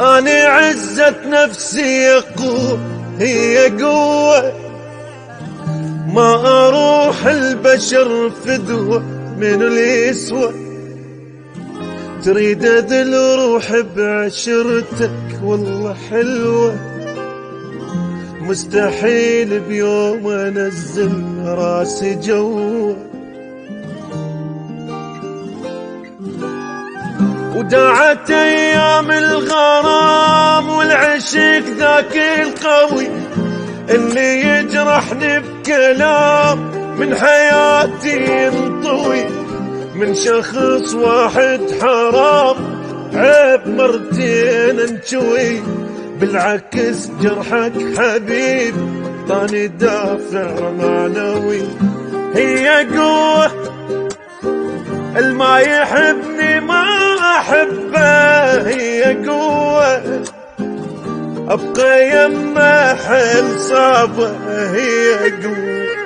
أنا عزة نفسي يا قوة، هي قوة ما أروح البشر فدوة من اللي يسوى. تريد أذل روح بعشرتك والله حلوة، مستحيل بيوم أنزل راسي جوه. وداعت أيام الغرام والعشق ذاك القوي اللي يجرحني بكلام من حياتي ينطوي. من شخص واحد حرام عيب مرتين انشوي، بالعكس جرحك حبيب طاني دافع معنوي. هي قوة الما يحبني ما أحبه، هي قوة أبقى يمه حل صعبة، هي قوة.